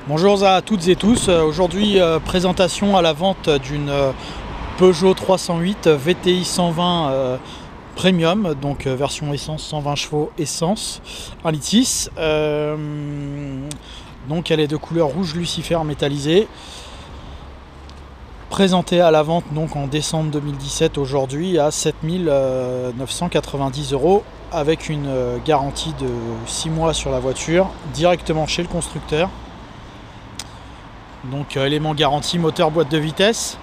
Bonjour à toutes et tous. Aujourd'hui, présentation à la vente d'une Peugeot 308 VTI 120 Premium, donc version essence 120 chevaux essence 1,6 litre. Donc elle est de couleur rouge Lucifer métallisé. Présentée à la vente donc en décembre 2017 aujourd'hui à 7 990 € avec une garantie de 6 mois sur la voiture directement chez le constructeur. Donc éléments garantis, moteur, boîte de vitesse,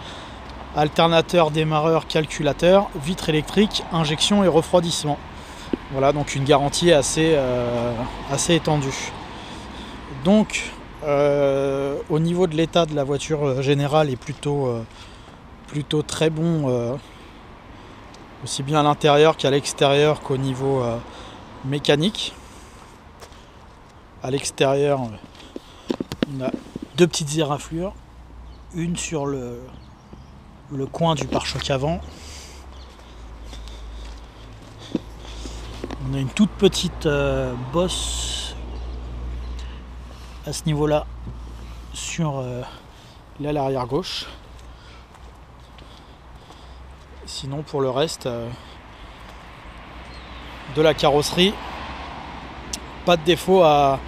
alternateur, démarreur, calculateur, vitre électrique, injection et refroidissement. Voilà, donc une garantie assez étendue. Donc au niveau de l'état de la voiture générale est plutôt très bon, aussi bien à l'intérieur qu'à l'extérieur qu'au niveau mécanique. À l'extérieur, on a deux petites éraflures, une sur le coin du pare-choc avant. On a une toute petite bosse à ce niveau-là sur l'aile arrière gauche. Sinon pour le reste de la carrosserie, pas de défaut à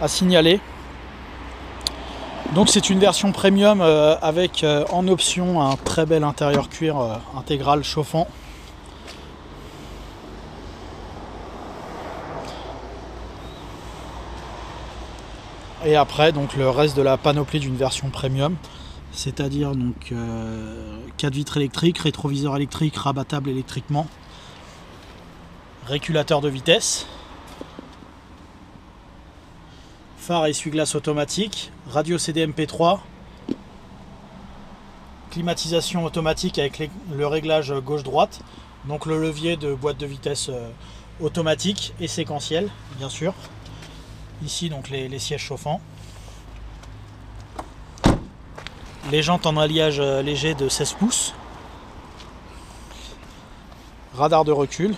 signaler. Donc c'est une version premium avec en option un très bel intérieur cuir intégral chauffant. Et après donc le reste de la panoplie d'une version premium, c'est-à-dire donc 4 vitres électriques, rétroviseur électrique rabattable électriquement, régulateur de vitesse, phare essuie-glace automatique, radio CD MP3, climatisation automatique avec le réglage gauche-droite, donc le levier de boîte de vitesse automatique et séquentiel bien sûr. Ici donc les sièges chauffants, les jantes en alliage léger de 16 pouces, radar de recul.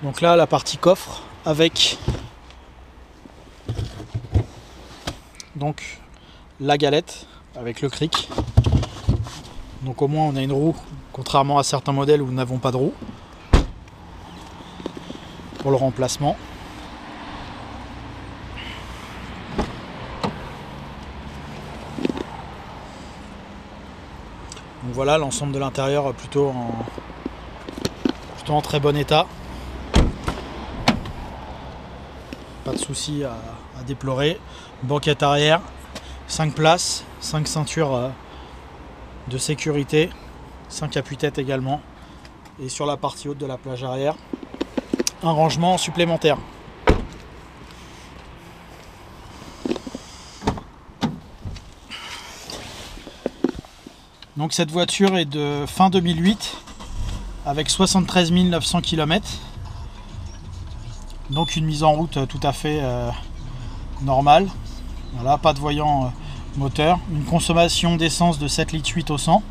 Donc là la partie coffre avec donc la galette avec le cric. Donc au moins on a une roue, contrairement à certains modèles où nous n'avons pas de roue pour le remplacement. Donc voilà l'ensemble de l'intérieur plutôt en très bon état. Pas de soucis à déplorer. Banquette arrière, 5 places, 5 ceintures de sécurité, 5 appuis-tête également. Et sur la partie haute de la plage arrière, un rangement supplémentaire. Donc cette voiture est de fin 2008 avec 73 900 km. Donc une mise en route tout à fait normale. Voilà, pas de voyant moteur. Une consommation d'essence de 7,8 litres au 100.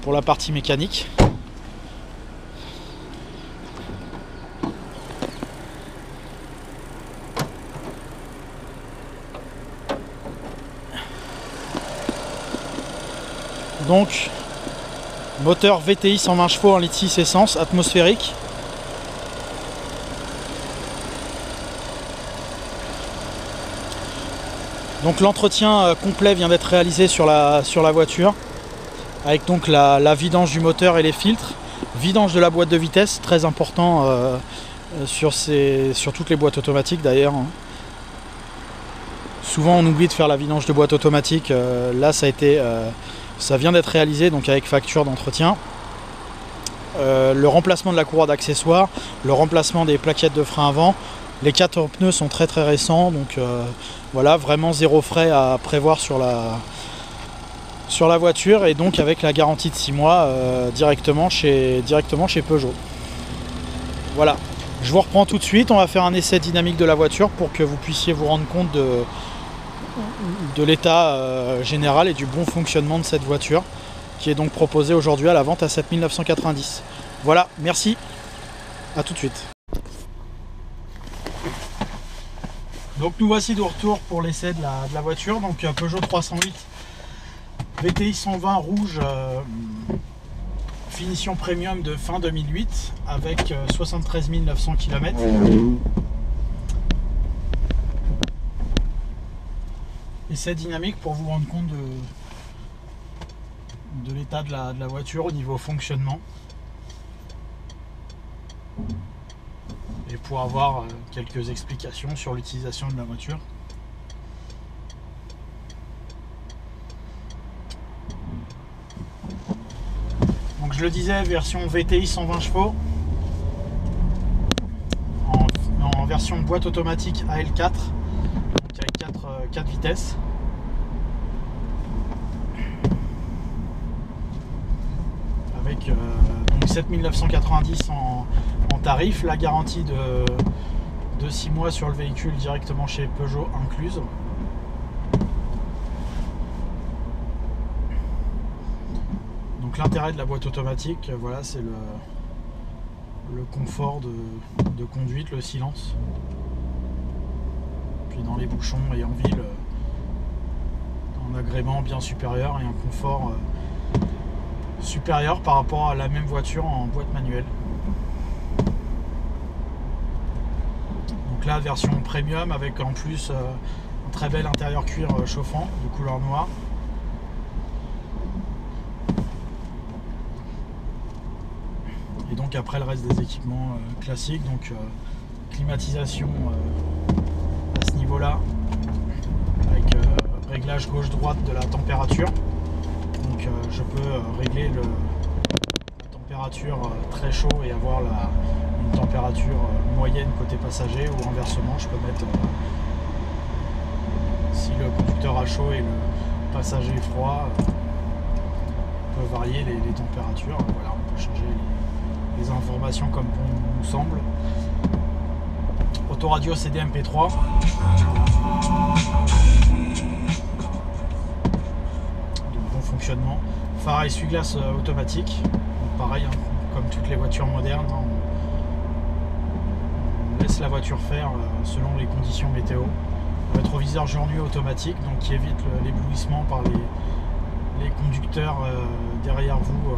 Pour la partie mécanique. Donc moteur VTI 120 chevaux 1,6 litre essence atmosphérique. Donc l'entretien complet vient d'être réalisé sur la voiture avec donc la vidange du moteur et les filtres, vidange de la boîte de vitesse, très important sur toutes les boîtes automatiques d'ailleurs. Souvent on oublie de faire la vidange de boîte automatique, là ça vient d'être réalisé donc avec facture d'entretien. Le remplacement de la courroie d'accessoires, le remplacement des plaquettes de frein avant, les 4 pneus sont très récents, donc voilà, vraiment zéro frais à prévoir sur la voiture et donc avec la garantie de 6 mois directement chez Peugeot. Voilà, je vous reprends tout de suite, on va faire un essai dynamique de la voiture pour que vous puissiez vous rendre compte de l'état général et du bon fonctionnement de cette voiture qui est donc proposé aujourd'hui à la vente à 7 990. Voilà, merci, à tout de suite. Donc nous voici de retour pour l'essai de la voiture, donc Peugeot 308 VTI 120 rouge, finition premium de fin 2008 avec 73 900 km. Essai dynamique pour vous rendre compte de l'état de la voiture au niveau fonctionnement. Et pour avoir quelques explications sur l'utilisation de la voiture. Donc je le disais, version VTI 120 chevaux, en version boîte automatique AL4, donc avec 4 vitesses. Avec donc 7 990 en tarif, la garantie de 6 mois sur le véhicule directement chez Peugeot incluse. Donc l'intérêt de la boîte automatique, voilà, c'est le confort de conduite, le silence. Puis dans les bouchons et en ville, un agrément bien supérieur et un confort supérieur par rapport à la même voiture en boîte manuelle. Donc là, version premium avec en plus un très bel intérieur cuir chauffant de couleur noire. Et donc après le reste des équipements classiques, donc climatisation à ce niveau là, avec réglage gauche-droite de la température. Donc je peux régler la température très chaud et avoir une température moyenne côté passager, ou inversement je peux mettre si le conducteur a chaud et le passager froid, on peut varier les températures. Voilà, on peut changer les informations comme bon nous semble. Autoradio CD MP3. Fonctionnement. Phare à essuie-glace automatique. Donc pareil, hein, comme toutes les voitures modernes, hein, on laisse la voiture faire selon les conditions météo. Rétroviseur jour nuit automatique, donc qui évite l'éblouissement par les conducteurs derrière vous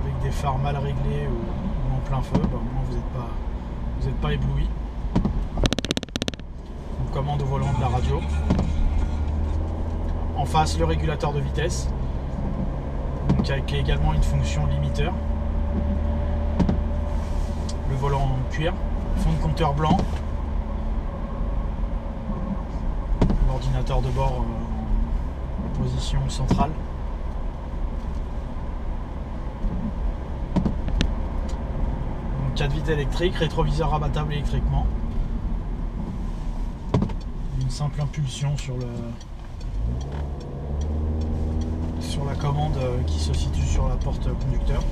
avec des phares mal réglés ou en plein feu. Bah, au moins vous n'êtes pas ébloui. On commande au volant de la radio. En face, le régulateur de vitesse, donc avec également une fonction limiteur. Le volant en cuir, fond de compteur blanc, l'ordinateur de bord en position centrale. Donc 4 vitres électriques, rétroviseur rabattable électriquement. Une simple impulsion sur la commande qui se situe sur la porte conducteur.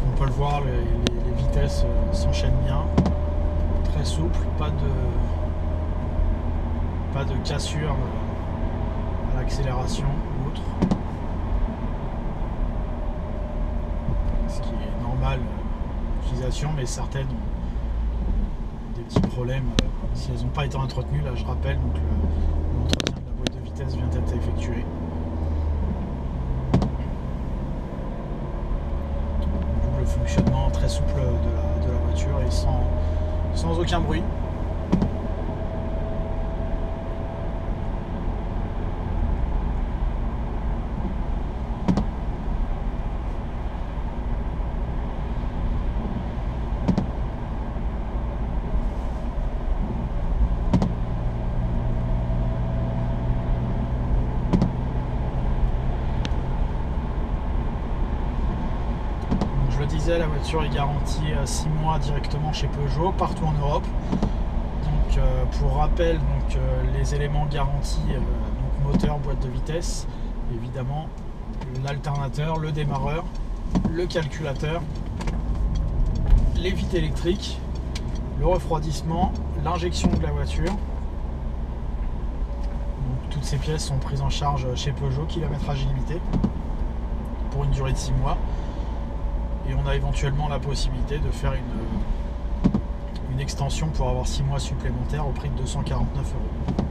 On peut le voir, les vitesses s'enchaînent bien. Souple, pas de cassure à l'accélération ou autre, ce qui est normal l'utilisation, mais certaines ont des petits problèmes si elles n'ont pas été entretenues. Là je rappelle, donc l'entretien de la boîte de vitesse vient d'être effectué. Le fonctionnement très souple de la voiture et sans aucun bruit. disais, la voiture est garantie 6 mois directement chez Peugeot, partout en Europe. Donc pour rappel, les éléments garantis, donc moteur, boîte de vitesse, évidemment, l'alternateur, le démarreur, le calculateur, les vitres électriques, le refroidissement, l'injection de la voiture. Donc, toutes ces pièces sont prises en charge chez Peugeot, kilométrage illimité, pour une durée de 6 mois. Et on a éventuellement la possibilité de faire une extension pour avoir 6 mois supplémentaires au prix de 249 €.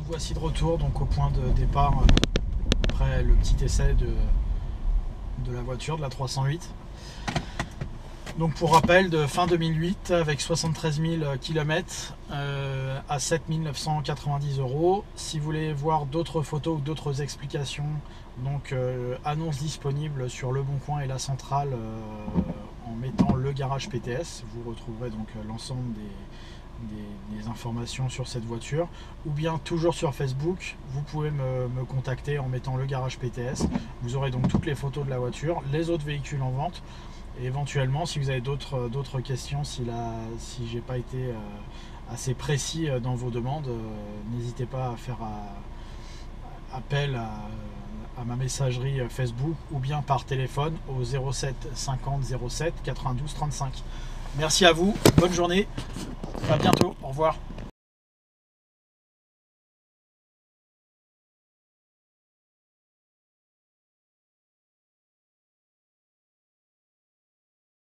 Voici de retour donc au point de départ après le petit essai de la voiture, de la 308. Donc pour rappel, de fin 2008 avec 73 000 km à 7 990 €. Si vous voulez voir d'autres photos ou d'autres explications, donc annonce disponible sur Le Bon Coin et La Centrale en mettant le garage PTS. Vous retrouverez donc l'ensemble des informations sur cette voiture, ou bien toujours sur Facebook, vous pouvez me contacter en mettant le garage PTS. Vous aurez donc toutes les photos de la voiture, les autres véhicules en vente, et éventuellement si vous avez d'autres questions, si j'ai pas été assez précis dans vos demandes, n'hésitez pas à faire appel à ma messagerie Facebook ou bien par téléphone au 07 50 07 92 35. Merci à vous, bonne journée, à bientôt, au revoir.